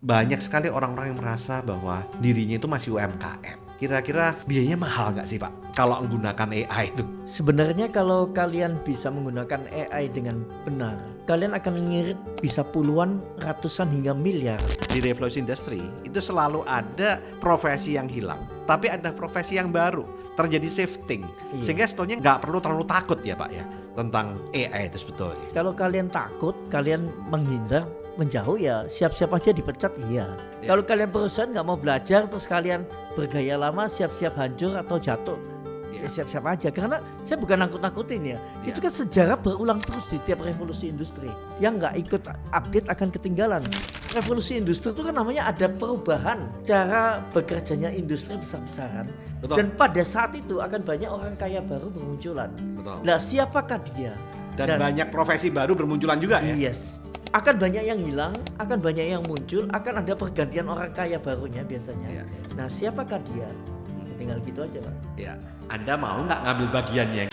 Banyak sekali orang-orang yang merasa bahwa dirinya itu masih UMKM. Kira-kira biayanya mahal nggak sih Pak kalau menggunakan AI itu? Sebenarnya kalau kalian bisa menggunakan AI dengan benar, kalian akan ngirit bisa puluhan, ratusan hingga miliar. Di revolusi industri itu selalu ada profesi yang hilang, tapi ada profesi yang baru. Terjadi shifting. Iya. Sehingga sebetulnya nggak perlu terlalu takut ya Pak ya tentang AI itu sebetulnya. Kalau kalian takut, kalian menghindar, menjauh ya siap-siap aja dipecat iya. Ya. Kalau kalian perusahaan nggak mau belajar terus kalian bergaya lama siap-siap hancur atau jatuh, ya siap-siap aja. Karena saya bukan nakut-nakutin ya. Ya. Itu kan sejarah berulang terus di tiap revolusi industri. Yang nggak ikut update akan ketinggalan. Revolusi industri itu kan namanya ada perubahan cara bekerjanya industri besar-besaran. Betul. Dan pada saat itu akan banyak orang kaya baru bermunculan. Betul. Nah siapakah dia? Dan banyak profesi baru bermunculan juga ya. Yes. Akan banyak yang hilang, akan banyak yang muncul, akan ada pergantian orang kaya barunya biasanya. Ya. Nah, siapakah dia? Tinggal gitu aja, Pak. Ya, Anda mau nggak ngambil bagiannya?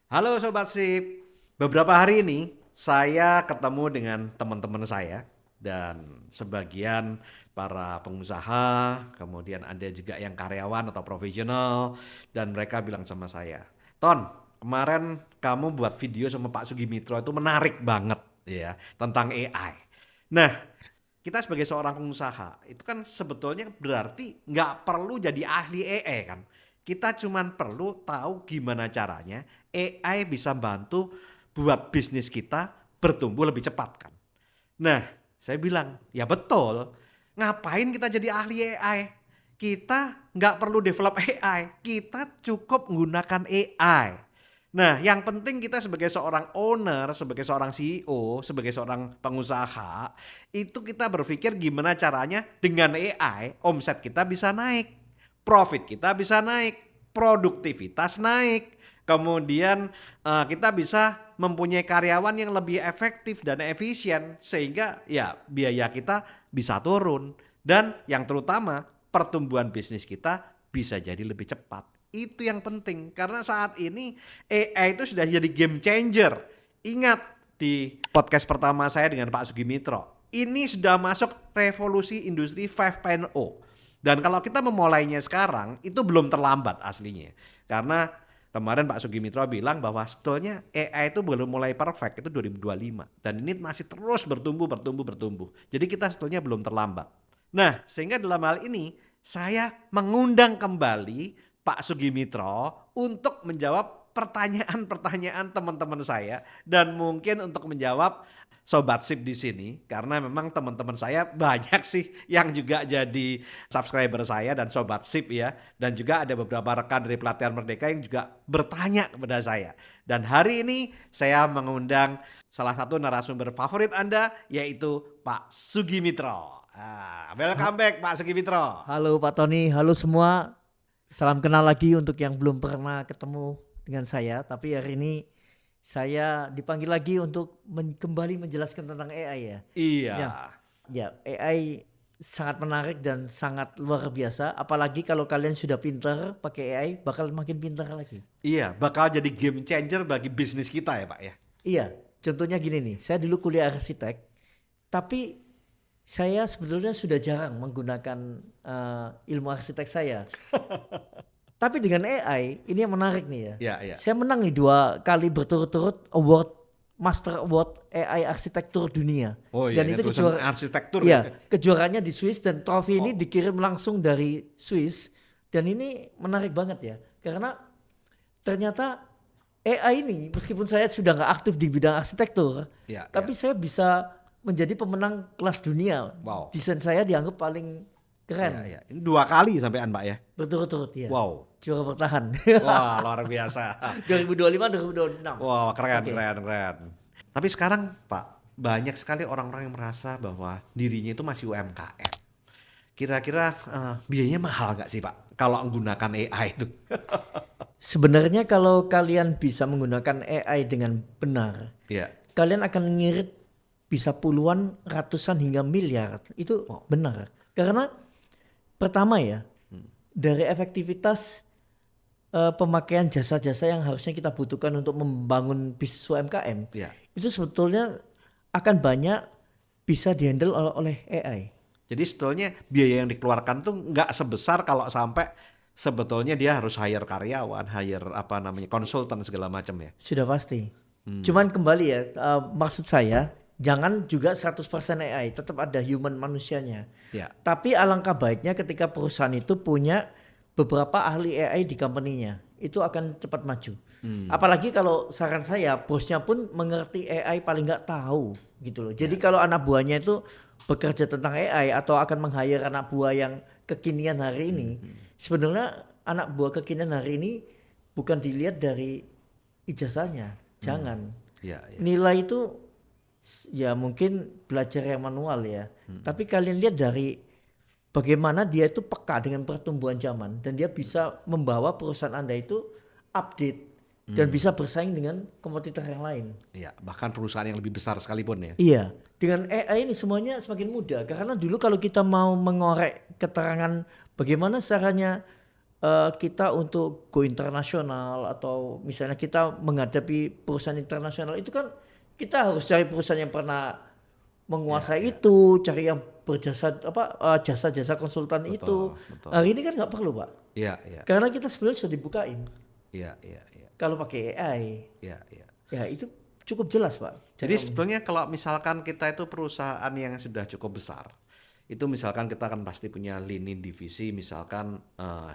Halo Sobat Sip, beberapa hari ini saya ketemu dengan teman-teman saya dan sebagian para pengusaha, kemudian ada juga yang karyawan atau profesional, dan mereka bilang sama saya, Ton, kemarin kamu buat video sama Pak Sugimitro itu menarik banget ya tentang AI. Nah, kita sebagai seorang pengusaha itu kan sebetulnya berarti nggak perlu jadi ahli AI kan. Kita cuman perlu tahu gimana caranya AI bisa bantu buat bisnis kita bertumbuh lebih cepat kan. Nah, saya bilang, ya betul. Ngapain kita jadi ahli AI? Kita nggak perlu develop AI. Kita cukup menggunakan AI. Nah, yang penting kita sebagai seorang owner, sebagai seorang CEO, sebagai seorang pengusaha, itu kita berpikir gimana caranya dengan AI omset kita bisa naik, profit kita bisa naik, produktivitas naik, kemudian kita bisa mempunyai karyawan yang lebih efektif dan efisien sehingga ya biaya kita bisa turun dan yang terutama pertumbuhan bisnis kita bisa jadi lebih cepat. Itu yang penting karena saat ini AI itu sudah jadi game changer. Ingat di podcast pertama saya dengan Pak Sugimitro, ini sudah masuk revolusi industri 5.0. Dan kalau kita memulainya sekarang itu belum terlambat aslinya. Karena kemarin Pak Sugimitro bilang bahwa sebetulnya AI itu belum mulai perfect itu 2025 dan ini masih terus bertumbuh. Jadi kita sebetulnya belum terlambat. Nah, sehingga dalam hal ini saya mengundang kembali Pak Sugimitro untuk menjawab pertanyaan-pertanyaan teman-teman saya dan mungkin untuk menjawab Sobat Sip di sini karena memang teman-teman saya banyak sih yang juga jadi subscriber saya dan Sobat Sip ya, dan juga ada beberapa rekan dari Pelatihan Merdeka yang juga bertanya kepada saya. Dan hari ini saya mengundang salah satu narasumber favorit Anda yaitu Pak Sugimitro. Welcome back Pak Sugimitro. Halo Pak Tony, halo semua. Salam kenal lagi untuk yang belum pernah ketemu dengan saya, tapi hari ini saya dipanggil lagi untuk kembali menjelaskan tentang AI ya. Iya. Ya, AI sangat menarik dan sangat luar biasa. Apalagi kalau kalian sudah pintar pakai AI, bakal makin pintar lagi. Iya, bakal jadi game changer bagi bisnis kita ya Pak ya. Iya, contohnya gini nih. Saya dulu kuliah arsitek, tapi saya sebetulnya sudah jarang menggunakan ilmu arsitek saya. Tapi dengan AI, ini yang menarik nih ya. Iya. Saya menang nih 2 kali berturut-turut Master Award AI Arsitektur Dunia. Oh iya, Dan itu arsitektur. Iya, kejuaraannya di Swiss dan trofi ini dikirim langsung dari Swiss. Dan ini menarik banget ya. Karena ternyata AI ini meskipun saya sudah nggak aktif di bidang arsitektur, tapi saya bisa menjadi pemenang kelas dunia. Wow. Desain saya dianggap paling keren. Iya. Ini 2 kali sampean Pak ya. Berturut-turut ya. Wow. Juara bertahan. Wah, luar biasa. 2025, 2026. Wah, keren. Tapi sekarang Pak, banyak sekali orang-orang yang merasa bahwa dirinya itu masih UMKM. Kira-kira biayanya mahal nggak sih Pak kalau menggunakan AI itu? Sebenarnya kalau kalian bisa menggunakan AI dengan benar, kalian akan ngirit bisa puluhan, ratusan hingga miliar. Itu benar. Karena pertama ya, dari efektivitas pemakaian jasa-jasa yang harusnya kita butuhkan untuk membangun bisnis UMKM, Ya. itu sebetulnya akan banyak bisa dihandle oleh AI. Jadi sebetulnya biaya yang dikeluarkan tuh nggak sebesar kalau sampai sebetulnya dia harus hire karyawan, hire apa namanya konsultan segala macam ya. Sudah pasti. Cuman kembali ya, maksud saya jangan juga 100% AI, tetap ada human manusianya. Ya. Tapi alangkah baiknya ketika perusahaan itu punya beberapa ahli AI di company-nya, itu akan cepat maju. Apalagi kalau saran saya, bosnya pun mengerti AI paling nggak tahu gitu loh. Jadi kalau anak buahnya itu bekerja tentang AI atau akan meng-hire anak buah yang kekinian hari ini, sebenarnya anak buah kekinian hari ini bukan dilihat dari ijazahnya, jangan. Ya, ya. Nilai itu ya mungkin belajar yang manual ya. Tapi kalian lihat dari bagaimana dia itu peka dengan pertumbuhan zaman dan dia bisa membawa perusahaan Anda itu update dan bisa bersaing dengan kompetitor yang lain. Ya, bahkan perusahaan yang lebih besar sekalipun ya. Iya, dengan AI ini semuanya semakin mudah karena dulu kalau kita mau mengorek keterangan bagaimana caranya kita untuk go internasional atau misalnya kita menghadapi perusahaan internasional itu kan kita harus cari perusahaan yang pernah menguasai itu, cari yang berjasa jasa-jasa konsultan itu. betul. Hari ini kan nggak perlu, Pak. Iya, iya. Karena kita sebenarnya sudah dibukain. Iya, iya, iya. Kalau pakai AI, Iya, iya. ya itu cukup jelas, Pak. Jadi sebetulnya kalau misalkan kita itu perusahaan yang sudah cukup besar, itu misalkan kita kan pasti punya lini divisi misalkan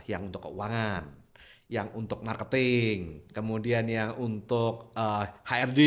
yang untuk keuangan, yang untuk marketing, kemudian yang untuk HRD.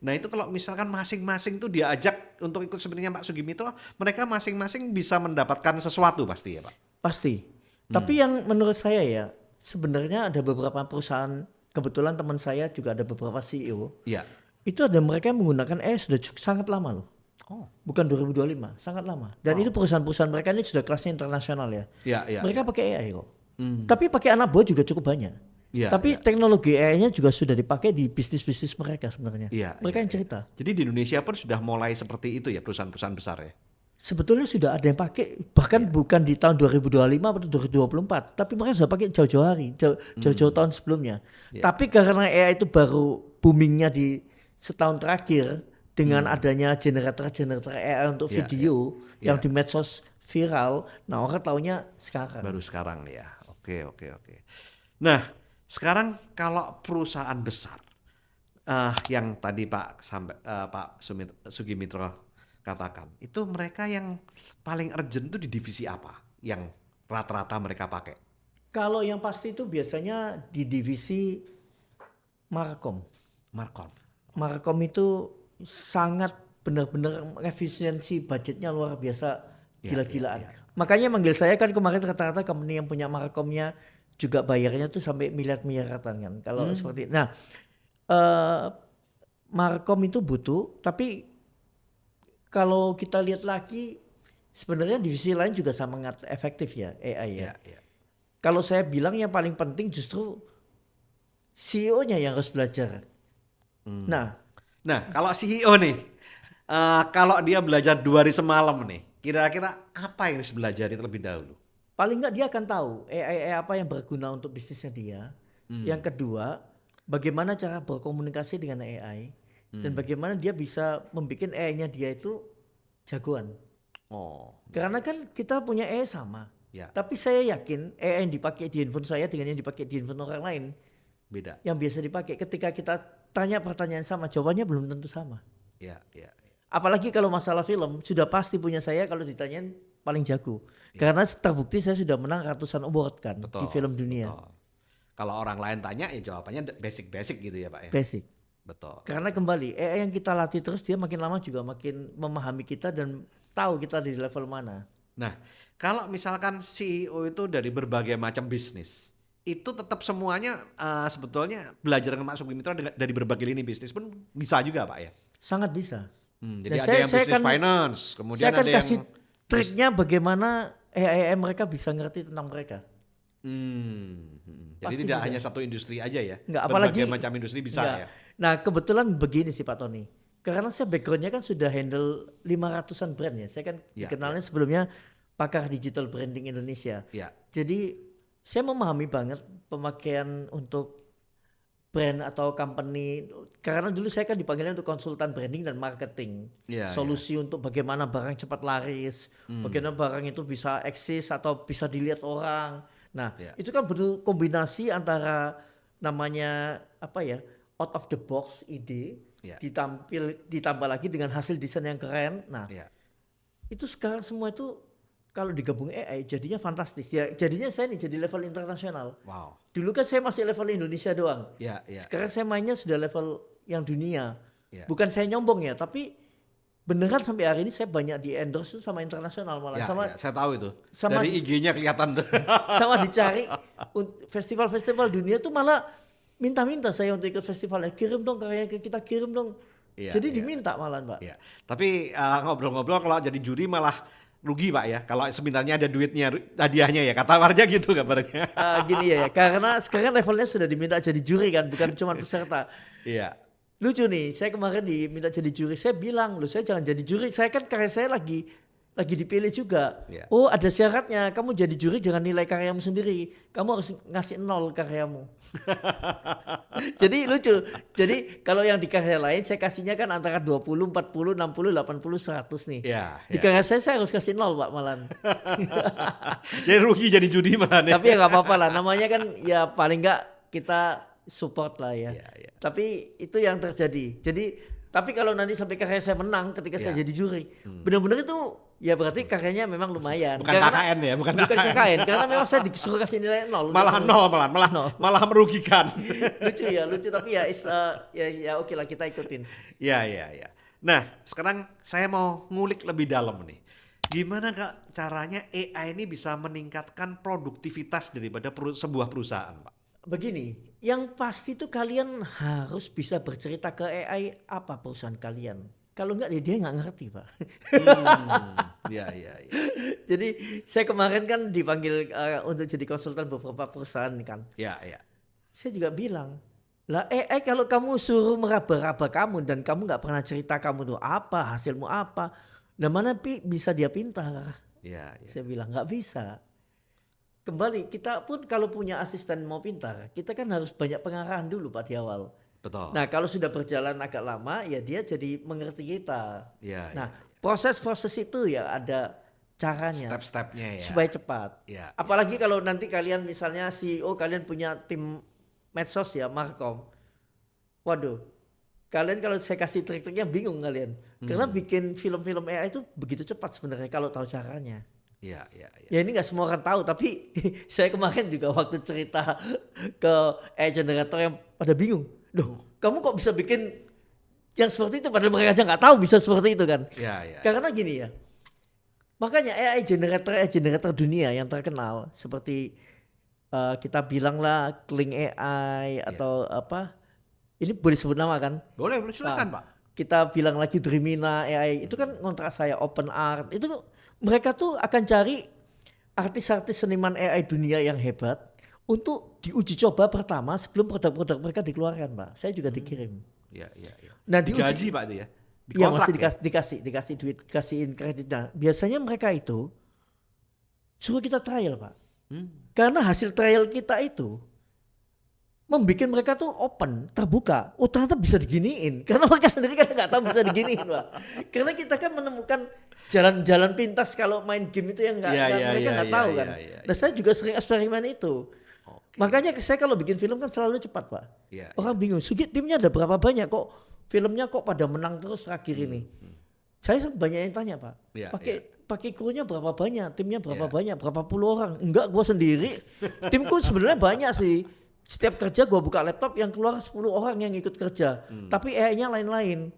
Nah itu kalau misalkan masing-masing tuh diajak untuk ikut sebenarnya Pak Sugimitro, mereka masing-masing bisa mendapatkan sesuatu pasti ya Pak? Pasti. Tapi yang menurut saya ya, sebenarnya ada beberapa perusahaan, kebetulan teman saya juga ada beberapa CEO, Iya. itu ada mereka yang menggunakan AI sudah sangat lama loh. Oh. Bukan 2025, sangat lama. Dan itu perusahaan-perusahaan mereka ini sudah kelasnya internasional ya. Iya, iya. Mereka pakai AI kok. Tapi pakai anak buah juga cukup banyak. Iya, Tapi iya. teknologi AI-nya juga sudah dipakai di bisnis-bisnis mereka sebenarnya. Iya, Mereka iya, yang cerita. Jadi di Indonesia pun sudah mulai seperti itu ya perusahaan-perusahaan besar ya? Sebetulnya sudah ada yang pakai, bahkan bukan di tahun 2025 atau 2024, tapi mereka sudah pakai jauh-jauh hari, jauh-jauh tahun sebelumnya. Tapi karena AI itu baru boomingnya di setahun terakhir dengan adanya generator AI untuk video yang di medsos viral, nah orang taunya sekarang. Baru sekarang ya. Oke, oke, oke. Nah, sekarang kalau perusahaan besar yang tadi Pak Sugimitro katakan, itu mereka yang paling urgent itu di divisi apa? Yang rata-rata mereka pakai? Kalau yang pasti itu biasanya di divisi Markom. Markom. Markom itu sangat benar-benar efisiensi budgetnya luar biasa gila-gilaan. Makanya manggil saya kan kemarin rata-rata company yang punya Markomnya juga bayarnya tuh sampai miliar-miliaratan kan. Kalau seperti nah Markom itu butuh, tapi kalau kita lihat lagi sebenarnya divisi lain juga sangat efektif ya AI ya. Kalau saya bilang yang paling penting justru CEO-nya yang harus belajar. Nah, kalau CEO nih, kalau dia belajar 2 hari semalam nih, kira-kira apa yang harus belajar terlebih dahulu? paling nggak dia akan tahu AI apa yang berguna untuk bisnisnya dia. Yang kedua, bagaimana cara berkomunikasi dengan AI dan bagaimana dia bisa membuat AI-nya dia itu jagoan. Oh, Karena kan kita punya AI sama. ya, Tapi saya yakin AI yang dipakai di handphone saya dengan yang dipakai di handphone orang lain beda. yang biasa dipakai, ketika kita tanya pertanyaan sama, jawabannya belum tentu sama. Ya, ya. Apalagi kalau masalah film, sudah pasti punya saya kalau ditanyain paling jago. Karena terbukti saya sudah menang ratusan award kan di film dunia. Betul. Kalau orang lain tanya ya jawabannya basic-basic gitu ya Pak ya. Basic. Betul. Karena kembali AI yang kita latih terus dia makin lama juga makin memahami kita dan tahu kita di level mana. Nah, kalau misalkan CEO itu dari berbagai macam bisnis, itu tetap semuanya sebetulnya belajar dengan Pak Sugimitro dari berbagai lini bisnis pun bisa juga Pak ya. Sangat bisa. Jadi Dan ada yang bisnis finance, kemudian saya akan ada kasih yang triknya bagaimana AI mereka bisa ngerti tentang mereka. Jadi Pasti tidak bisa. hanya satu industri aja ya. Enggak, berbagai apalagi macam industri bisa enggak. ya. Nah, kebetulan begini sih Pak Tony. Karena saya backgroundnya kan sudah handle 500-an brand ya. Saya kan Ya, dikenalnya sebelumnya pakar digital branding Indonesia. Ya. Jadi Saya memahami banget pemakaian untuk brand atau company, karena dulu saya kan dipanggilnya untuk konsultan branding dan marketing. Iya, iya. Solusi untuk bagaimana barang cepat laris, bagaimana barang itu bisa eksis atau bisa dilihat orang. Nah, Iya. itu kan betul kombinasi antara namanya apa ya, out of the box ide, Iya. ditambah lagi dengan hasil desain yang keren. Nah, Iya. itu sekarang semua itu kalau digabung AI jadinya fantastis. Ya, jadinya saya nih jadi level internasional. Wow. Dulu kan saya masih level Indonesia doang. Iya, iya. Sekarang saya mainnya sudah level yang dunia. Iya. Bukan saya nyombong ya, tapi beneran sampai hari ini saya banyak di endorse tuh sama internasional malah, Ya, sama ya, saya tahu itu. sama- Dari IG-nya kelihatan tuh. sama dicari festival-festival dunia tuh malah minta-minta saya untuk ikut festivalnya. Kirim dong karya kita, kirim dong. Iya, Jadi iya. diminta malah, Mbak. Ya, tapi ngobrol-ngobrol kalau jadi juri malah rugi Pak ya. Kalau sebenarnya ada duitnya, hadiahnya ya. Kata Warja gitu kabarnya. Gini ya, karena sekarang levelnya sudah diminta jadi juri kan, bukan cuma peserta. Iya. Lucu nih, saya kemarin diminta jadi juri, saya bilang, loh saya jangan jadi juri, saya kan karya saya lagi dipilih juga. Iya. Oh ada syaratnya, kamu jadi juri jangan nilai karyamu sendiri, kamu harus ngasih 0 karyamu. Jadi lucu, jadi kalau yang di karya lain saya kasihnya kan antara 20, 40, 60, 80, 100 nih. Iya. Di Iya. karya saya harus kasih 0 Pak malan. Jadi rugi jadi judi malah nih. Tapi ya nggak apa-apa lah, namanya kan ya paling nggak kita support lah ya. Iya, iya. Tapi itu yang terjadi. Jadi tapi kalau nanti sampai karya saya menang ketika saya Iya. jadi juri, benar-benar itu ya berarti karyanya memang lumayan. Bukan KKN ya, bukan Bukan KKN, karena memang saya disuruh kasih nilai 0. Malah nol, malah merugikan. lucu tapi ya ya oke lah kita ikutin. Iya, iya, iya. Nah, sekarang saya mau ngulik lebih dalam nih. Gimana Kak caranya AI ini bisa meningkatkan produktivitas daripada sebuah perusahaan, Pak? Begini, yang pasti tuh kalian harus bisa bercerita ke AI apa perusahaan kalian. Kalau enggak dia nggak ngerti Pak. Iya, iya, iya. Jadi saya kemarin kan dipanggil untuk jadi konsultan beberapa perusahaan kan. Iya, iya. Saya juga bilang, lah AI kalau kamu suruh meraba-raba kamu dan kamu nggak pernah cerita kamu tuh apa, hasilmu apa, nah mana bisa dia pintar? Iya, iya. Saya bilang nggak bisa. Kembali kita pun kalau punya asisten mau pintar, kita kan harus banyak pengarahan dulu Pak di awal. Betul. Nah kalau sudah berjalan agak lama ya dia jadi mengerti kita. Iya, Nah iya. proses-proses itu ya ada caranya Step-stepnya ya. supaya cepat. Iya. Apalagi kalau nanti kalian misalnya CEO kalian punya tim medsos ya, Markom. Waduh, kalian kalau saya kasih trik-triknya bingung kalian. Karena bikin film-film AI itu begitu cepat sebenarnya kalau tahu caranya. Iya, iya, iya. Ya ini nggak semua orang tahu, tapi saya kemarin juga waktu cerita ke AI generator yang pada bingung. Loh, kamu kok bisa bikin yang seperti itu padahal mereka aja nggak tahu bisa seperti itu kan? Iya, iya. Karena gini ya, makanya AI generator dunia yang terkenal seperti kita bilang lah Kling AI atau apa, ini boleh sebut nama kan? Boleh, silakan, Pak. Kita bilang lagi Dreamina AI, itu kan kontrak saya OpenArt, itu mereka tuh akan cari artis-artis seniman AI dunia yang hebat untuk diuji coba pertama sebelum produk-produk mereka dikeluarkan Pak. Saya juga dikirim. Iya, iya, iya. Nah Digaji Pak itu ya? Iya masih ya? dikasih duit, kasihin kreditnya. Biasanya mereka itu suruh kita trial Pak. Karena hasil trial kita itu membuat mereka tuh open, terbuka. Oh ternyata bisa diginiin. Karena mereka sendiri kan nggak tahu bisa diginiin Pak. Karena kita kan menemukan jalan-jalan pintas kalau main game itu yang mereka nggak tahu kan. Nah saya juga sering eksperimen itu. Makanya saya kalau bikin film kan selalu cepat Pak. Orang bingung, Sugit timnya ada berapa banyak kok filmnya kok pada menang terus terakhir ini. Saya banyak yang tanya Pak, pakai krunya berapa banyak, timnya berapa banyak, berapa puluh orang. Enggak, gue sendiri. Timku sebenarnya banyak sih. Setiap kerja gue buka laptop yang keluar 10 orang yang ikut kerja. Tapi AI-nya lain-lain.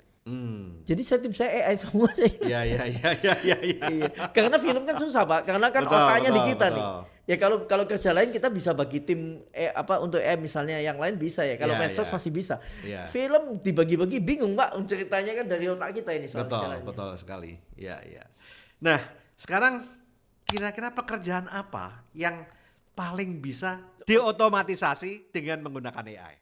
Jadi tim saya AI semua sih. Iya. Karena film kan susah Pak, karena kan otaknya di kita nih. Ya kalau kerja lain kita bisa bagi tim untuk misalnya yang lain bisa ya. Kalau medsos masih bisa. Film dibagi-bagi bingung Pak, ceritanya kan dari otak kita ini soal jalannya. Betul sekali. Iya. Nah, sekarang kira-kira pekerjaan apa yang paling bisa diotomatisasi dengan menggunakan AI?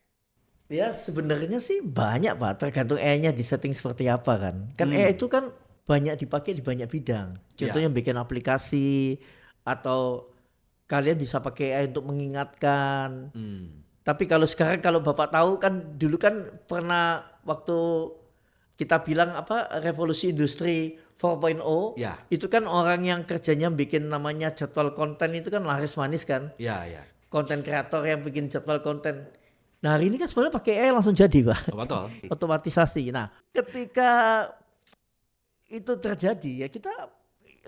Ya sebenarnya sih banyak Pak, tergantung AI-nya di setting seperti apa kan. Kan AI itu kan banyak dipakai di banyak bidang. Contohnya bikin aplikasi atau kalian bisa pakai AI untuk mengingatkan. Hmm. Tapi kalau sekarang kalau Bapak tahu kan dulu kan pernah waktu kita bilang apa revolusi industri 4.0 Ya. itu kan orang yang kerjanya bikin namanya jadwal konten itu kan laris manis kan. Ya, ya. Konten kreator yang bikin jadwal konten. Nah hari ini kan sebenarnya pakai AI langsung jadi Pak. Oh, betul. Otomatisasi. Nah ketika itu terjadi ya kita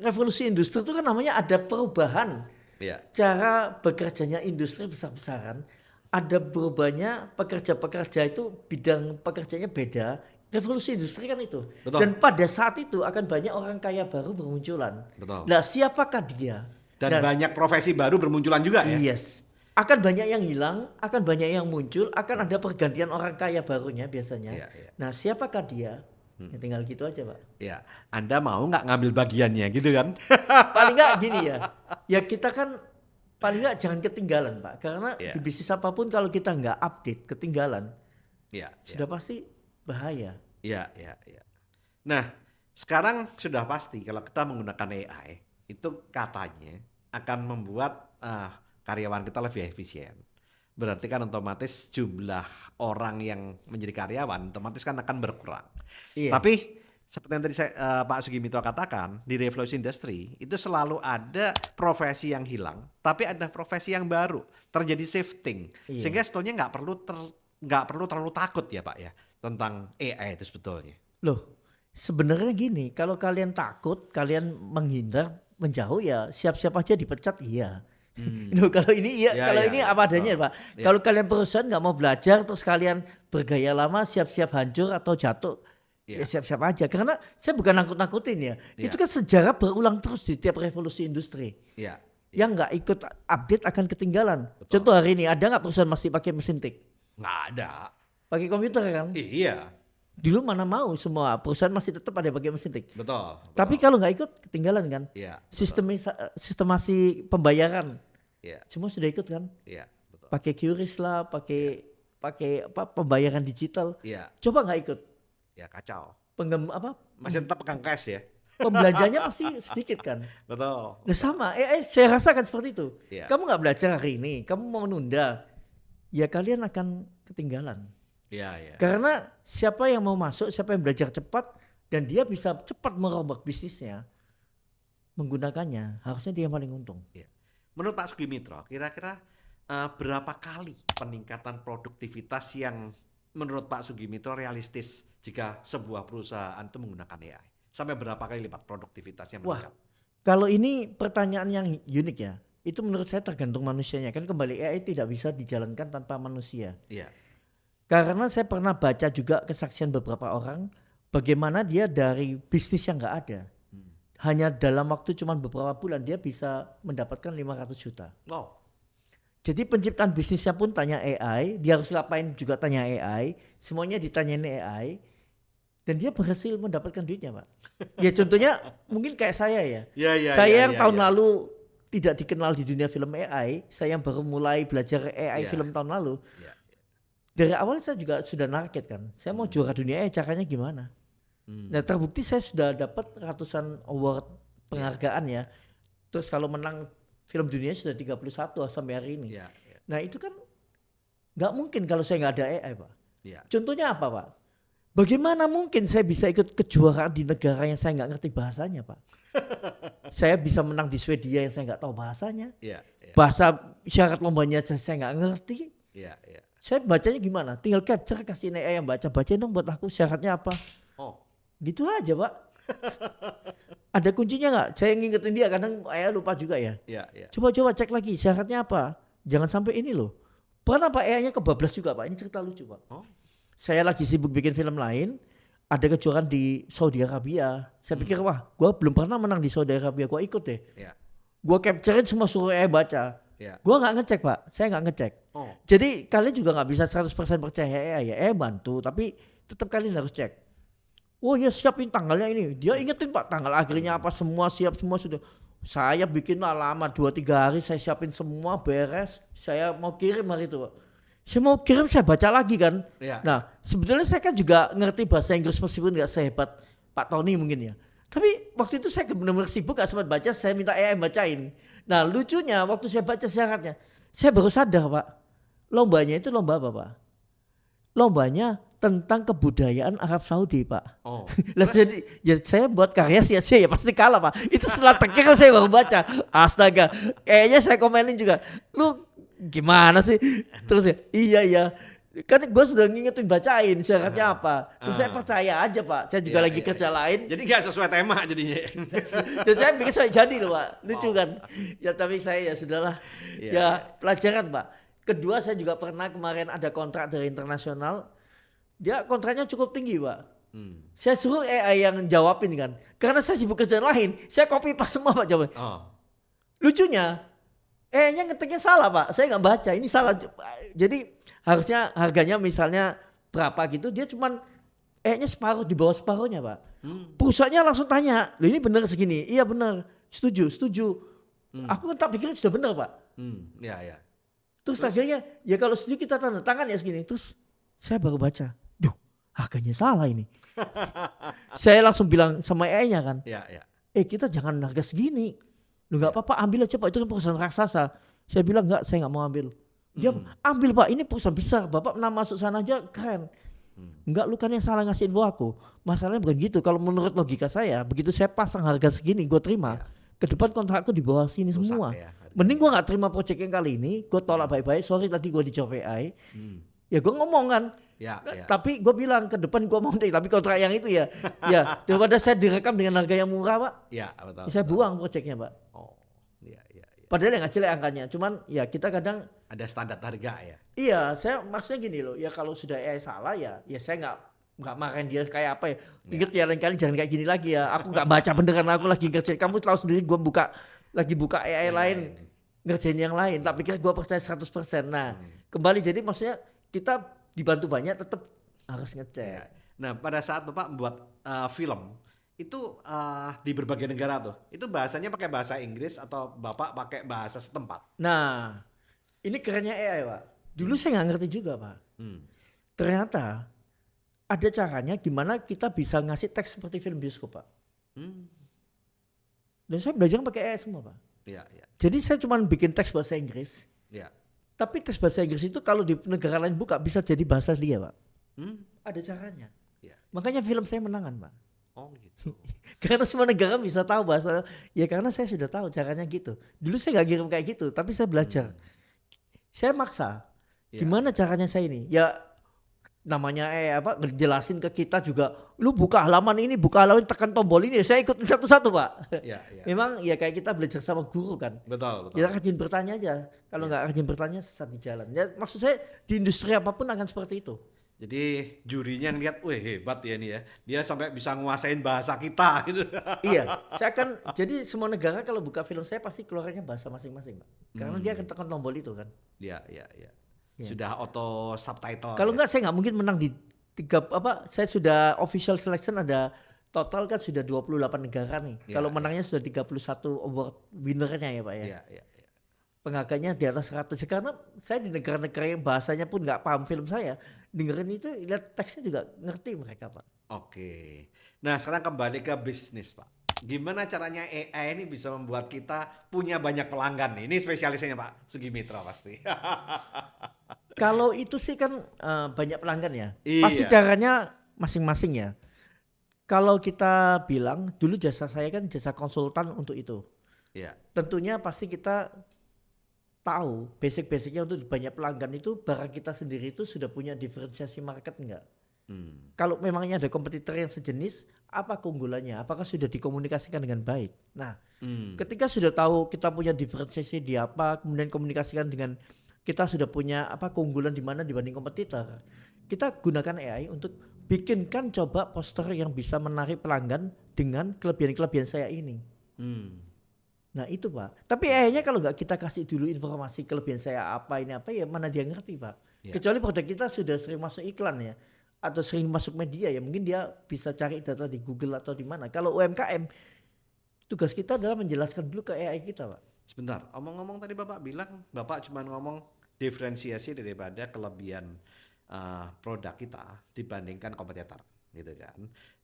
revolusi industri itu kan namanya ada perubahan Ya. cara bekerjanya industri besar-besaran. Ada berubahnya pekerja-pekerja itu bidang pekerjaannya beda. Revolusi industri kan itu. Betul. Dan pada saat itu akan banyak orang kaya baru bermunculan. Betul. Nah siapakah dia? Dan banyak profesi baru bermunculan juga ya. Yes. Akan banyak yang hilang, akan banyak yang muncul, akan ada pergantian orang kaya barunya biasanya. Iya, iya. Nah siapakah dia? Ya tinggal gitu aja Pak. Ya, Anda mau nggak ngambil bagiannya gitu kan? Paling nggak gini ya. Ya kita kan paling nggak jangan ketinggalan Pak. Karena Iya. di bisnis apapun kalau kita nggak update, ketinggalan, Ya, sudah pasti bahaya. ya, ya, ya. Nah, sekarang sudah pasti kalau kita menggunakan AI itu katanya akan membuat karyawan kita lebih efisien. Berarti kan otomatis jumlah orang yang menjadi karyawan otomatis kan akan berkurang. Iya. Tapi seperti yang tadi Pak Sugimitra katakan, di revolusi industri itu selalu ada profesi yang hilang, tapi ada profesi yang baru, terjadi shifting. Iya. Sehingga sebetulnya nggak perlu terlalu takut ya Pak ya tentang AI itu sebetulnya. Loh, sebenarnya gini, kalau kalian takut, kalian menghindar, menjauh ya siap-siap aja dipecat iya. Loh, kalau ini iya, Ya, kalau ya, ini ya. apa adanya Oh, Pak. ya. Kalau kalian perusahaan nggak mau belajar terus kalian bergaya lama siap-siap hancur atau jatuh, Ya. ya siap-siap aja. Karena saya bukan nakut-nakutin ya. Ya. Itu kan sejarah berulang terus di tiap revolusi industri. Iya. Yang nggak ikut update akan ketinggalan. Betul. Contoh hari ini ada nggak perusahaan masih pakai mesin tik? Nggak ada. Pakai komputer kan? Iya, Dulu mana mau semua perusahaan masih tetap ada pakai mesin tik. betul. Tapi kalau nggak ikut ketinggalan kan? Iya. Sistemasi pembayaran Iya, semua sudah ikut kan? iya, betul. Pakai QRIS lah, pakai apa pembayaran digital. Iya, Coba nggak ikut. ya kacau. Masih Masih tetap pegang cash ya. pembelanjanya pasti sedikit kan? Betul. Nah sama, saya rasakan seperti itu. Iya. Kamu nggak belajar hari ini, kamu mau nunda, ya kalian akan ketinggalan. Iya, iya. Karena siapa yang mau masuk, siapa yang belajar cepat dan dia bisa cepat merombak bisnisnya, menggunakannya, harusnya dia yang paling untung. Iya. Menurut Pak Sugimitra, kira-kira berapa kali peningkatan produktivitas yang menurut Pak Sugimitra realistis jika sebuah perusahaan itu menggunakan AI? Sampai berapa kali lipat produktivitasnya Wah, meningkat? kalau ini pertanyaan yang unik ya, itu menurut saya tergantung manusianya. Kan kembali AI tidak bisa dijalankan tanpa manusia. Iya. Karena saya pernah baca juga kesaksian beberapa orang, bagaimana dia dari bisnis yang nggak ada, hanya dalam waktu cuma beberapa bulan dia bisa mendapatkan 500 juta. Wow. Jadi penciptaan bisnisnya pun tanya AI, dia harus ngapain juga tanya AI, semuanya ditanyain AI, dan dia berhasil mendapatkan duitnya Pak. Ya contohnya mungkin kayak saya ya. Iya, iya, Saya iya, yang iya, tahun iya. lalu tidak dikenal di dunia film AI, saya yang baru mulai belajar AI Iya. film tahun lalu. Iya, iya. Dari awal saya juga sudah narget kan, saya mau juara dunia AI caranya gimana. Nah terbukti saya sudah dapat ratusan award penghargaan ya. Terus kalau menang film dunia sudah 31 sampai hari ini. Iya, iya. Nah itu kan nggak mungkin kalau saya nggak ada AI Pak. Iya. Contohnya apa Pak? Bagaimana mungkin saya bisa ikut kejuaraan di negara yang saya nggak ngerti bahasanya Pak? Saya bisa menang di Swedia yang saya nggak tahu bahasanya. Iya, iya. Bahasa syarat lombanya aja saya nggak ngerti. Iya, iya. Saya bacanya gimana? Tinggal capture kasih AI yang bacain dong buat aku syaratnya apa? Oh, Gitu aja Pak. Ada kuncinya nggak? Saya ngingetin dia kadang AI lupa juga ya. iya, iya. Coba cek lagi syaratnya apa. Jangan sampai ini loh. Pernah Pak AI-nya kebablas juga Pak. Ini cerita lucu Pak. Oh, Saya lagi sibuk bikin film lain. Ada kejuaraan di Saudi Arabia. Saya pikir wah gue belum pernah menang di Saudi Arabia. Gue ikut deh. iya, Gue capturein semua suruh AI baca. iya. Gue nggak ngecek Pak. Saya nggak ngecek. Oh, Jadi kalian juga nggak bisa 100% percaya AI ya. AI bantu. Tapi tetap kalian harus cek. Oh ya siapin tanggalnya ini. Dia ingetin Pak tanggal akhirnya apa semua siap semua sudah. Saya bikin lama 2-3 hari saya siapin semua beres. Saya mau kirim hari itu Pak. Saya mau kirim saya baca lagi kan. iya. Nah sebetulnya saya kan juga ngerti bahasa Inggris meskipun nggak sehebat Pak Tony mungkin ya. Tapi waktu itu saya benar-benar sibuk gak sempat baca. Saya minta AI bacain. Nah lucunya waktu saya baca syaratnya, saya baru sadar Pak, lombanya itu lomba apa Pak? Lombanya tentang kebudayaan Arab Saudi Pak. Oh, Lah terus? jadi ya saya buat karya sia-sia ya pasti kalah Pak. Itu setelah tekir saya baru baca. Astaga, kayaknya saya komenin juga. Lu gimana sih? Terus ya, iya. Kan gue sudah ngingetin bacain syaratnya apa. Terus saya percaya aja Pak. Saya juga Iya, lagi iya, kerja iya. lain. Jadi nggak sesuai tema jadinya. Dan saya pikir saya jadi loh Pak. Lucu Wow. kan. Ya tapi saya ya sudahlah. Iya, Ya iya. pelajaran Pak. Kedua saya juga pernah kemarin ada kontrak dari internasional. Dia kontraknya cukup tinggi Pak. Hmm. Saya suruh AI yang jawabin kan. Karena saya sibuk kerjaan lain. Saya copy pas semua Pak jawaban. Oh, Lucunya AI-nya ngetiknya salah Pak. Saya nggak baca. Ini salah. Jadi harusnya harganya misalnya berapa gitu. Dia cuman AI-nya separuh di bawah separuhnya Pak. Perusahaannya langsung tanya. Loh ini bener segini. Iya bener. Setuju. Aku kan tak pikir sudah bener Pak. ya, ya. Terus akhirnya ya kalau setuju kita tanda tangan ya segini. Terus saya baru baca. Duh harganya salah ini. Saya langsung bilang sama AI-nya kan. Ya, ya. Kita jangan harga segini. Lu nggak apa-apa ambil aja Pak, itu kan perusahaan raksasa. Saya bilang enggak, saya nggak mau ambil. Dia ambil Pak, ini perusahaan besar, Bapak pernah masuk sana aja keren. Enggak, lu kan yang salah ngasih info aku. Masalahnya bukan gitu, kalau menurut logika saya, begitu saya pasang harga segini, gue terima. Ke depan kontrakku di bawah sini Rusak semua. ya harganya. Mending gue nggak terima project yang kali ini, gue tolak baik-baik. Sorry tadi gue dijawab AI. Ya gue ngomong kan. Ya, ya. Tapi gue bilang ke depan gue mau deh, tapi kontrak yang itu ya. Ya daripada saya direkam dengan harga yang murah Pak, Ya, betul. saya betul. buang projectnya Pak. Oh, ya, ya, ya. Padahal yang jelek angkanya, cuman ya kita kadang Ada standar harga ya. iya, saya maksudnya gini loh, ya kalau sudah AI salah ya saya nggak marahin dia kayak apa ya. Ingat ya lain kali jangan kayak gini lagi ya. Aku nggak baca beneran aku lagi ngerjain. Kamu tahu sendiri gue lagi buka AI Yang lain, lain. ngerjain yang lain. Tak pikir gue percaya 100%. Nah, kembali jadi maksudnya kita dibantu banyak tetap harus Ya. ngecek. Nah, pada saat Bapak membuat film itu di berbagai negara tuh, itu bahasanya pakai bahasa Inggris atau Bapak pakai bahasa setempat? Nah, ini kerennya AI Pak. Dulu saya nggak ngerti juga Pak. Hmm. Ternyata ada caranya gimana kita bisa ngasih teks seperti film bioskop Pak. Hmm. Dan saya belajar pakai AI semua Pak. Ya, ya, Jadi saya cuma bikin teks bahasa Inggris. ya. Tapi teks bahasa Inggris itu kalau di negara lain buka bisa jadi bahasa dia Pak. Hmm. Ada caranya. Ya. Makanya film saya menangan Pak. Oh gitu. Karena semua negara bisa tahu bahasa. Ya karena saya sudah tahu caranya gitu. Dulu saya nggak kirim kayak gitu. Tapi saya belajar. Saya maksa. Ya. Gimana caranya saya ini? Ya namanya ngejelasin ke kita juga. Lu buka halaman ini, buka halaman tekan tombol ini. Saya ikut satu-satu Pak. Ya, ya. Memang ya kayak kita belajar sama guru kan. Betul, betul. Ya rajin bertanya aja. Kalau nggak rajin bertanya sesat di jalan. Ya maksud saya di industri apapun akan seperti itu. Jadi jurinya ngeliat, wih hebat ya ini ya. Dia sampai bisa nguasain bahasa kita gitu. Iya, saya akan jadi semua negara kalau buka film saya pasti keluarnya bahasa masing-masing, Pak. Karena dia akan tekan tombol itu kan. Ya, ya, ya. Ya. Sudah auto subtitle. Kalau ya. enggak saya nggak mungkin menang di saya sudah official selection ada total kan sudah 28 negara nih. Ya, Kalau ya. menangnya sudah 31 award winnernya ya Pak ya. Ya, ya, ya. Pengharganya di atas 100 karena saya di negara-negara yang bahasanya pun nggak paham film saya dengerin itu lihat teksnya juga ngerti mereka Pak. Oke. Nah, sekarang kembali ke bisnis, Pak. Gimana caranya AI ini bisa membuat kita punya banyak pelanggan nih? Ini spesialisnya Pak Sugi Mitra pasti. Kalau itu sih kan banyak pelanggan ya. Iya. Pasti caranya masing-masing ya. Kalau kita bilang dulu jasa saya kan jasa konsultan untuk itu. Iya. Tentunya pasti kita tahu basic-basicnya untuk banyak pelanggan itu barang kita sendiri itu sudah punya diferensiasi market enggak? Kalau memangnya ada kompetitor yang sejenis, apa keunggulannya? Apakah sudah dikomunikasikan dengan baik? Nah, ketika sudah tahu kita punya diferensiasi di apa, kemudian komunikasikan dengan kita sudah punya apa keunggulan di mana dibanding kompetitor, kita gunakan AI untuk bikinkan coba poster yang bisa menarik pelanggan dengan kelebihan-kelebihan saya ini. Nah itu Pak. Tapi AI-nya kalau nggak kita kasih dulu informasi kelebihan saya apa ini apa ya mana dia ngerti Pak. Ya. Kecuali produk kita sudah sering masuk iklan ya atau sering masuk media ya mungkin dia bisa cari data di Google atau di mana. Kalau UMKM tugas kita adalah menjelaskan dulu ke AI kita Pak. Sebentar, omong-omong tadi Bapak bilang, Bapak cuma ngomong diferensiasi daripada kelebihan produk kita dibandingkan kompetitor, gitu kan.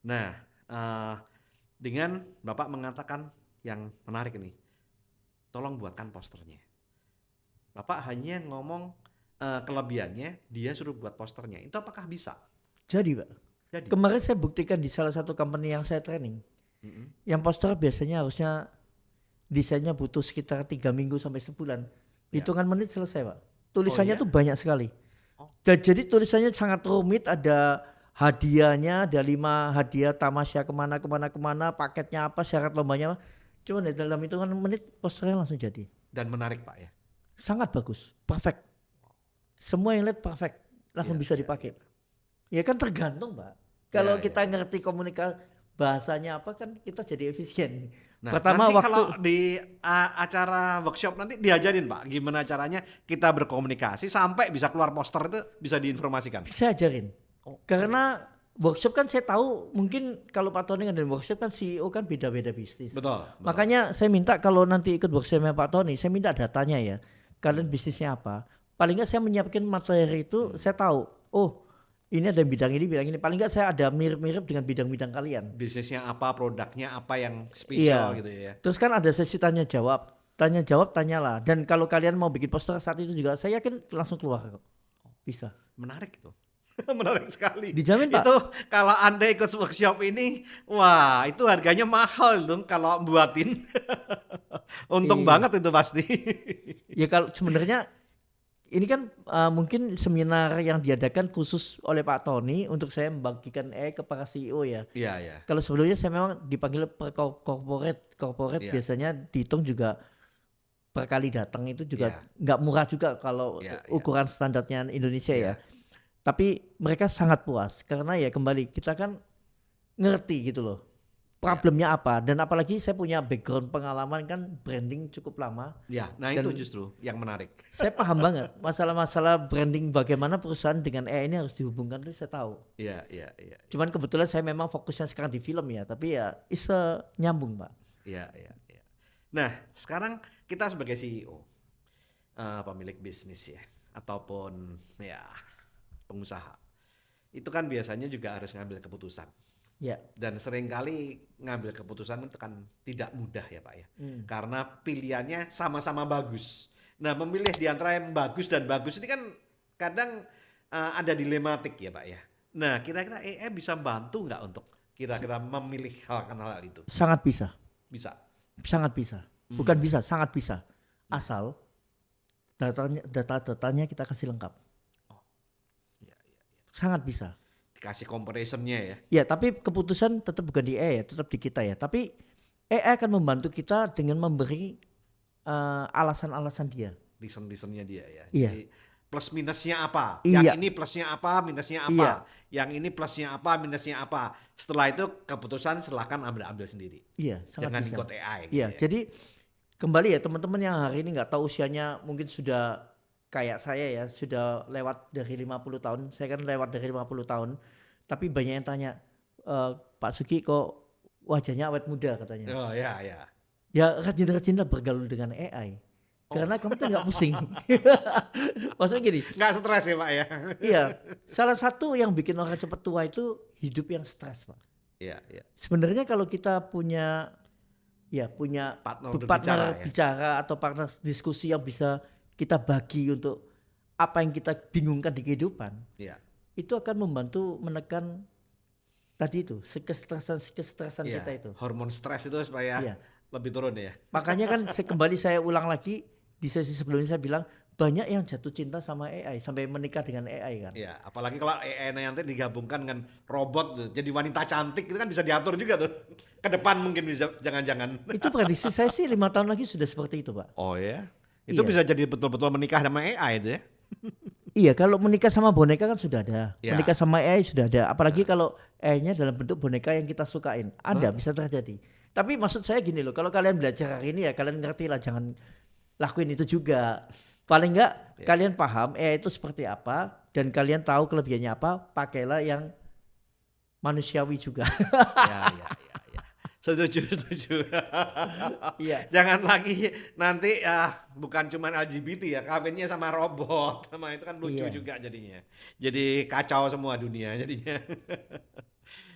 Nah, dengan Bapak mengatakan yang menarik ini, tolong buatkan posternya. Bapak hanya ngomong kelebihannya, dia suruh buat posternya. Itu apakah bisa? Jadi Pak, Jadi. kemarin saya buktikan di salah satu company yang saya training. Yang poster biasanya harusnya desainnya butuh sekitar 3 minggu sampai sebulan. Ya. Hitungan menit selesai Pak. Tulisannya iya? tuh banyak sekali. Oh. Dan jadi tulisannya sangat rumit, ada hadiahnya, ada 5 hadiah tamasya kemana, paketnya apa, syarat lombanya apa. Cuman dalam hitungan menit posternya langsung jadi. Dan menarik Pak ya. Sangat bagus, perfect. Semua yang lihat perfect, langsung Iya, bisa iya, dipakai. Ya kan tergantung Pak. Kalau Iya, kita iya. ngerti komunikasi bahasanya apa kan kita jadi efisien. Nah, Pertama nanti waktu kalau di acara workshop nanti diajarin Pak, gimana caranya kita berkomunikasi sampai bisa keluar poster itu bisa diinformasikan. saya ajarin. Oh, Karena workshop kan saya tahu mungkin kalau Pak Tony ngadain workshop kan CEO kan beda-beda bisnis. betul. Makanya saya minta kalau nanti ikut workshopnya Pak Tony, saya minta datanya ya. Kalian bisnisnya apa? Paling nggak saya menyiapkan materi itu, saya tahu. Oh, ini ada bidang ini. Paling nggak saya ada mirip-mirip dengan bidang-bidang kalian. Bisnisnya apa, produknya apa yang Iya. spesial gitu ya. Terus kan ada sesi tanya jawab. Tanya jawab, tanyalah. Dan kalau kalian mau bikin poster saat itu juga, saya yakin langsung keluar kok. Bisa. Menarik itu. Menarik sekali. Dijamin, Pak. Itu kalau Anda ikut workshop ini, wah itu harganya mahal dong kalau buatin. Untung Iya. banget itu pasti. Ya kalau sebenarnya ini kan mungkin seminar yang diadakan khusus oleh Pak Tony untuk saya membagikan ke para CEO ya. Iya, iya. Kalau sebelumnya saya memang dipanggil per corporate Iya. biasanya dihitung juga per kali datang itu juga Iya. nggak murah juga kalau Iya, iya. ukuran standarnya Indonesia Iya. ya. Tapi mereka sangat puas karena ya kembali kita kan ngerti gitu loh problemnya apa, dan apalagi saya punya background pengalaman kan branding cukup lama. Ya, nah Dan itu justru yang menarik. saya paham banget masalah-masalah branding, bagaimana perusahaan dengan ini harus dihubungkan itu saya tahu. Iya, iya, iya. Cuman kebetulan saya memang fokusnya sekarang di film ya, tapi ya bisa nyambung Pak. Iya, iya, iya. Nah, sekarang kita sebagai CEO, pemilik bisnis ya, ataupun ya pengusaha, itu kan biasanya juga harus ngambil keputusan. Ya. Dan seringkali ngambil keputusan itu kan tidak mudah ya Pak ya. Karena pilihannya sama-sama bagus. Nah, memilih di antara yang bagus dan bagus ini kan kadang ada dilematik ya Pak ya. Nah, kira-kira AI bisa bantu nggak untuk kira-kira memilih hal itu? Sangat bisa. Bisa. Sangat bisa. Bukan bisa, sangat bisa. Asal data-datanya kita kasih lengkap. Ya, ya, ya. Sangat bisa. Dikasih comparisonnya ya. Ya, tapi keputusan tetap bukan di AI ya, tetap di kita ya. Tapi AI akan membantu kita dengan memberi alasan-alasan dia. Reason-reasonnya dia ya. Iya. Jadi plus minusnya apa? Iya. Yang ini plusnya apa, minusnya apa? Iya. Yang ini plusnya apa, minusnya apa? Setelah itu keputusan silakan ambil sendiri. Iya, sangat Jangan bisa. ikut AI. Iya, gitu ya. jadi kembali ya teman-teman yang hari ini nggak tahu usianya mungkin sudah kayak saya ya, sudah lewat dari 50 tahun. Saya kan lewat dari 50 tahun. Tapi banyak yang tanya, Pak Sugi kok wajahnya awet muda katanya. Oh ya, ya. Ya rajin-rajinlah bergaul dengan AI. Karena kamu tuh nggak pusing. Maksudnya gini, Nggak stres ya Pak ya? iya, salah satu yang bikin orang cepat tua itu hidup yang stres Pak. Iya, iya. Sebenarnya kalau kita punya Partner partner berbicara ya. bicara atau partner diskusi yang bisa kita bagi untuk apa yang kita bingungkan di kehidupan, Iya. itu akan membantu menekan tadi itu kestresan Iya. kita itu. Hormon stres itu supaya Iya. lebih turun ya. Makanya kan saya ulang lagi di sesi sebelumnya saya bilang banyak yang jatuh cinta sama AI sampai menikah dengan AI kan. Iya, apalagi kalau AI nanti digabungkan dengan robot tuh, jadi wanita cantik itu kan bisa diatur juga tuh. Ke depan mungkin bisa, jangan-jangan. Itu prediksi saya sih 5 tahun lagi sudah seperti itu Pak. Oh ya? Itu Iya. bisa jadi betul-betul menikah sama AI itu ya? Iya, kalau menikah sama boneka kan sudah ada. Ya. Menikah sama AI sudah ada. Apalagi kalau AI-nya dalam bentuk boneka yang kita sukain. Ada, bisa terjadi. Tapi maksud saya gini loh, kalau kalian belajar hari ini ya kalian ngerti lah, jangan lakuin itu juga. Paling enggak kalian paham AI itu seperti apa dan kalian tahu kelebihannya apa, pakailah yang manusiawi juga. Ya, ya, ya, ya. Setuju. Iya. Jangan lagi nanti bukan cuma LGBT ya, kawinnya sama robot, sama itu kan lucu Iya. juga jadinya. Jadi kacau semua dunia jadinya.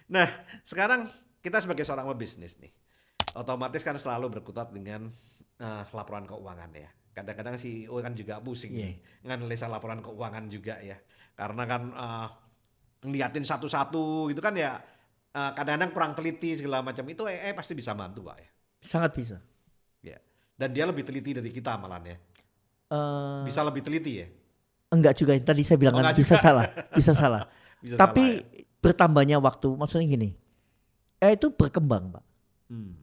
Nah, sekarang kita sebagai seorang pebisnis nih, otomatis kan selalu berkutat dengan laporan keuangan ya. Kadang-kadang CEO kan juga pusing Iya. nih nganalisa laporan keuangan juga ya. Karena kan ngeliatin satu-satu gitu kan ya, kadang-kadang kurang teliti segala macam. Itu AI pasti bisa bantu Pak ya. Sangat bisa. Ya. Dan dia lebih teliti dari kita malahan ya. Eh, Bisa lebih teliti ya. enggak juga, tadi saya bilang Oh kan enggak bisa juga. salah, bisa salah. Bisa salah Tapi ya. bertambahnya waktu, maksudnya gini, AI itu berkembang, Pak. Hmm.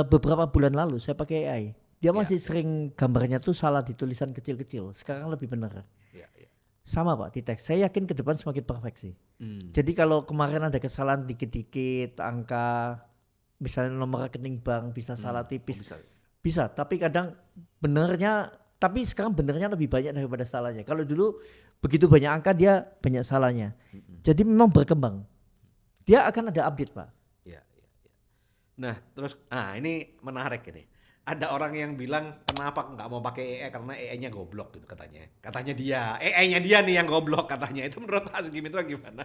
Beberapa bulan lalu saya pakai AI, dia Ya. masih sering gambarnya tuh salah di tulisan kecil-kecil. Sekarang lebih benar. Ya, ya. Sama Pak di teks. Saya yakin ke depan semakin perfect sih. Hmm. Jadi kalau kemarin ada kesalahan dikit-dikit, angka, misalnya nomor rekening bank bisa salah Oh, tipis, bisa. bisa. Tapi kadang benernya, tapi sekarang benernya lebih banyak daripada salahnya. Kalau dulu begitu banyak angka dia banyak salahnya. Jadi memang berkembang. Dia akan ada update Pak. Ya, ya, ya. Nah, terus ini menarik ini. Ada orang yang bilang kenapa nggak mau pakai AI karena AI-nya goblok gitu katanya. Katanya dia, AI-nya dia nih yang goblok katanya. Itu menurut Pak Sugimitra gimana?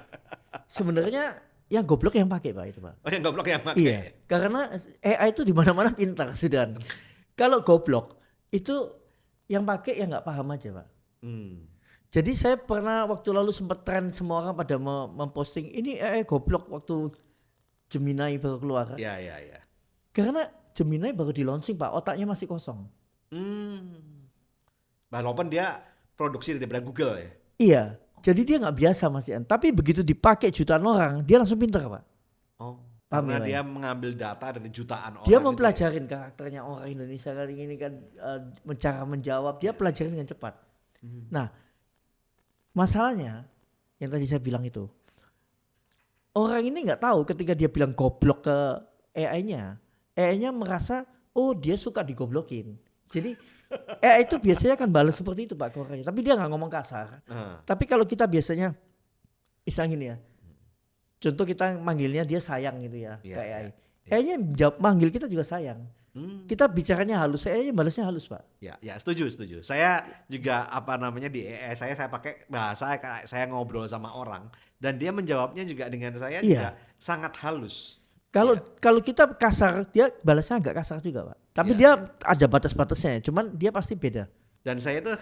Sebenarnya yang goblok yang pakai Pak itu Pak. Oh, yang goblok yang pakai. Iya, karena AI itu di mana-mana pintar sudah. Kalau goblok itu yang pakai yang nggak paham aja Pak. Hmm. Jadi saya pernah waktu lalu sempat tren semua orang pada memposting ini AI goblok waktu Gemini baru keluar. Ya, ya, ya. Karena Gemini baru di launching Pak, otaknya masih kosong. Walaupun dia produksi daripada Google ya. Iya, jadi dia nggak biasa masih. Tapi begitu dipakai jutaan orang, dia langsung pintar Pak. Oh, Paham karena ya, dia mengambil data dari jutaan orang. Dia gitu mempelajarin karakternya orang Indonesia kali ini kan, cara menjawab, dia pelajarin dengan cepat. Nah, masalahnya yang tadi saya bilang itu, orang ini nggak tahu ketika dia bilang goblok ke AI-nya merasa oh dia suka digoblokin. Jadi AI itu biasanya kan balas seperti itu Pak ke orangnya, tapi dia nggak ngomong kasar. ya. Tapi kalau kita biasanya, misalnya gini ya, contoh kita manggilnya dia sayang gitu ya, Iya, ke AI. iya, AI-nya manggil kita juga sayang. Kita bicaranya halus, AI-nya balasnya halus Pak. Ya, ya setuju, setuju. Saya juga di AI saya pakai bahasa kayak saya ngobrol sama orang dan dia menjawabnya juga dengan saya juga Iya. sangat halus. Kalau kita kasar, dia balasnya agak kasar juga Pak. Tapi Iya. dia ada batas-batasnya, cuman dia pasti beda. Dan saya tuh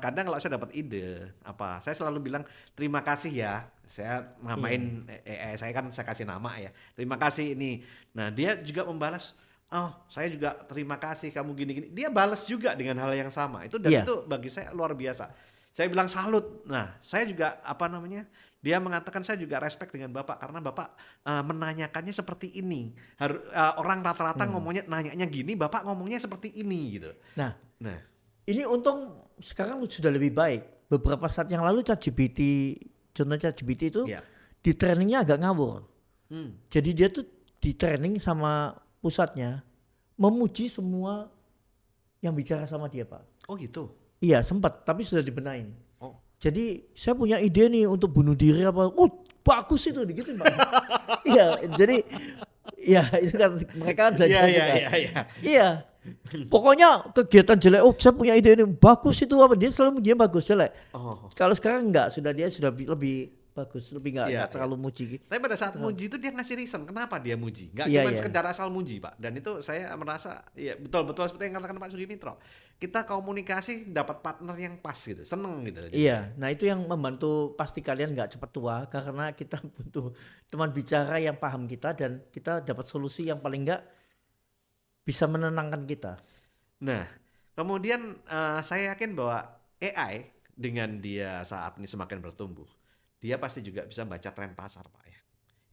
kadang kalau saya dapat ide saya selalu bilang terima kasih ya. Saya namain AI saya kan saya kasih nama ya. Terima kasih ini. Nah, dia juga membalas, "Oh, saya juga terima kasih kamu gini-gini." Dia balas juga dengan hal yang sama. Itu dan Iya. itu bagi saya luar biasa. Saya bilang salut. Nah, saya juga dia mengatakan saya juga respect dengan Bapak karena Bapak menanyakannya seperti ini. Orang rata-rata ngomongnya nanyanya gini, Bapak ngomongnya seperti ini gitu. Nah, Nah, ini untung sekarang sudah lebih baik. Beberapa saat yang lalu contohnya ChatGPT itu ya. di trainingnya agak ngawur. Hmm. Jadi dia tuh di training sama pusatnya memuji semua yang bicara sama dia Pak. Oh gitu. Iya sempat, tapi sudah dibenain. Oh. Jadi saya punya ide nih untuk bunuh diri apa. Bagus itu digituin Pak. Iya, jadi ya itu kan mereka kan belajar juga. Iya. Pokoknya kegiatan jelek, saya punya ide ini bagus itu apa, dia selalu muji bagus jelek. Oh. Kalau sekarang enggak, dia sudah lebih bagus, lebih Iya, enggak terlalu muji. Tapi pada saat muji itu dia ngasih reason kenapa dia muji. Nggak Iya, cuma iya. sekedar asal muji, Pak. Dan itu saya merasa ya betul-betul seperti yang katakan Pak Sugimitra. Kita komunikasi dapat partner yang pas gitu, seneng gitu. Iya, nah itu yang membantu pasti kalian nggak cepat tua karena kita butuh teman bicara yang paham kita dan kita dapat solusi yang paling enggak bisa menenangkan kita. Nah, kemudian saya yakin bahwa AI dengan dia saat ini semakin bertumbuh, dia pasti juga bisa baca tren pasar, Pak ya.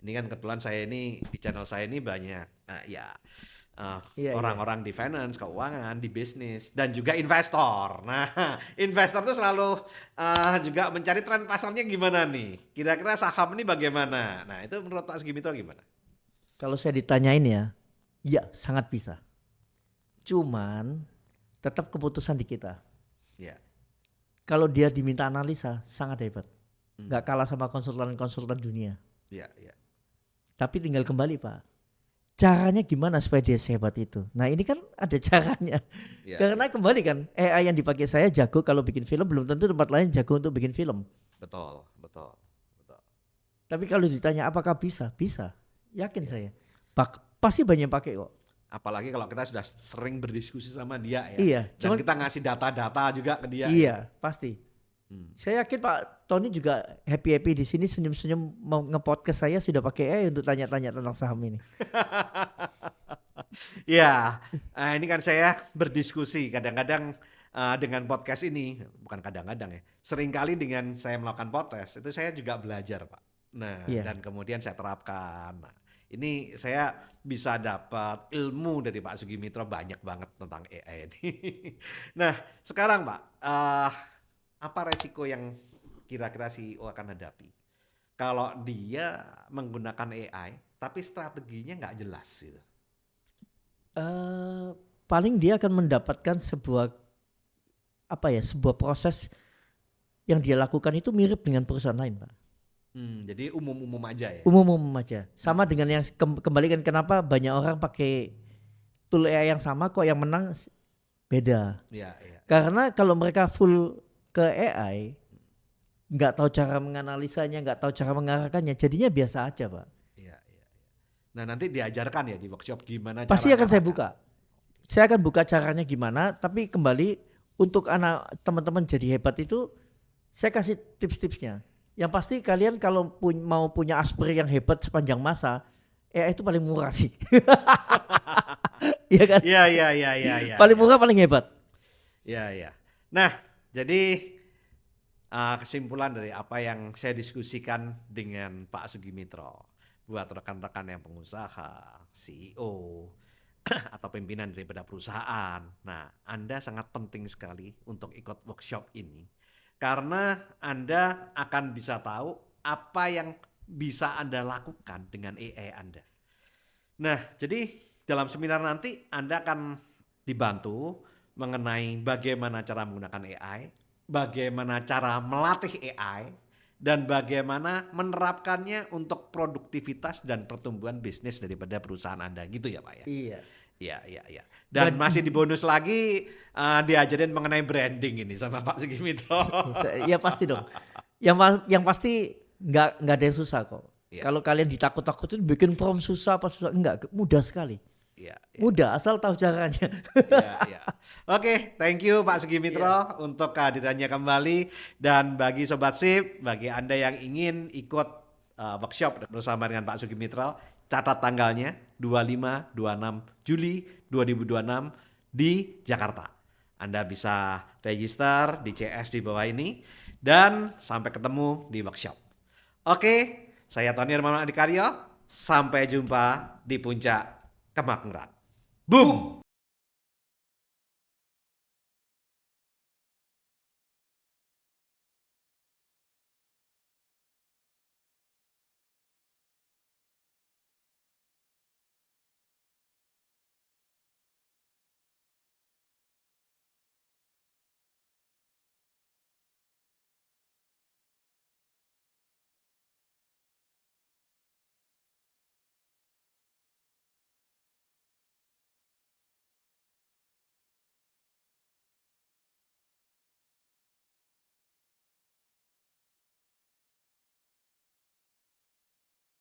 Ini kan kebetulan saya ini di channel saya ini banyak orang-orang di finance, keuangan, di bisnis, dan juga investor. Nah, investor tuh selalu juga mencari tren pasarnya gimana nih. Kira-kira saham ini bagaimana? Nah, itu menurut Pak Sugimitra gimana? Kalau saya ditanyain ya sangat bisa. Cuman tetap keputusan di kita. Ya. Kalau dia diminta analisa sangat hebat. Nggak kalah sama konsultan-konsultan dunia. Ya, ya. Tapi tinggal kembali Pak. Caranya gimana supaya dia sehebat itu? Nah ini kan ada caranya. Ya. Karena kembali kan AI yang dipakai saya jago kalau bikin film, belum tentu tempat lain jago untuk bikin film. Betul. Tapi kalau ditanya apakah bisa? Bisa. Yakin saya. Pasti banyak yang pakai kok. Apalagi kalau kita sudah sering berdiskusi sama dia ya. Iya, Dan cuman kita ngasih data-data juga ke dia. iya, pasti. Hmm. Saya yakin Pak Tony juga happy-happy di sini, senyum-senyum mau nge-podcast saya sudah pakai AI untuk tanya-tanya tentang saham ini. Ya, ini kan saya berdiskusi kadang-kadang dengan podcast ini, bukan kadang-kadang ya, seringkali dengan saya melakukan podcast itu saya juga belajar Pak. Nah, Iya. dan kemudian saya terapkan. Nah, ini saya bisa dapat ilmu dari Pak Sugimitro banyak banget tentang AI ini. Nah, sekarang Pak, apa resiko yang kira-kira CEO akan hadapi kalau dia menggunakan AI tapi strateginya nggak jelas gitu? Paling dia akan mendapatkan sebuah sebuah proses yang dia lakukan itu mirip dengan perusahaan lain, Pak. Jadi umum-umum aja ya. Umum-umum aja. Sama dengan yang kembalikan kenapa banyak orang pakai tool AI yang sama kok yang menang beda. Iya, iya. Karena kalau mereka full ke AI, nggak tahu cara menganalisanya, nggak tahu cara mengarahkannya, jadinya biasa aja, Pak. Iya, iya. Nah, nanti diajarkan ya di workshop gimana Pasti akan saya cara-cara. buka. Saya akan buka caranya gimana, tapi kembali untuk anak teman-teman jadi hebat itu saya kasih tips-tipsnya. Yang pasti kalian kalau mau punya aspir yang hebat sepanjang masa, AI itu paling murah sih. Iya kan? Iya, iya, iya, iya, iya. Paling murah paling hebat. Iya, iya. Nah, jadi kesimpulan dari apa yang saya diskusikan dengan Pak Sugimitro buat rekan-rekan yang pengusaha, CEO, atau pimpinan daripada perusahaan. Nah, Anda sangat penting sekali untuk ikut workshop ini karena Anda akan bisa tahu apa yang bisa Anda lakukan dengan AI Anda. Nah, jadi dalam seminar nanti Anda akan dibantu mengenai bagaimana cara menggunakan AI, bagaimana cara melatih AI, dan bagaimana menerapkannya untuk produktivitas dan pertumbuhan bisnis daripada perusahaan Anda gitu ya Pak ya? Iya. Iya, iya, iya. Dan masih di bonus lagi diajarin mengenai branding ini sama Pak Sugimitro. Ya pasti dong. Yang pasti nggak ada yang susah kok. Iya. Kalau kalian ditakut-takutin bikin prompt susah apa susah, enggak, mudah sekali. Iya, iya. Mudah asal tahu caranya. Iya, iya. Oke, thank you Pak Sugimitro untuk kehadirannya kembali. Dan bagi Sobat Sip, bagi Anda yang ingin ikut workshop bersama dengan Pak Sugimitro, catat tanggalnya 25-26 Juli 2026 di Jakarta. Anda bisa register di CS di bawah ini dan sampai ketemu di workshop. Oke, saya Tony Hermansyah Adikaryo. Sampai jumpa di puncak kemakmuran. Boom!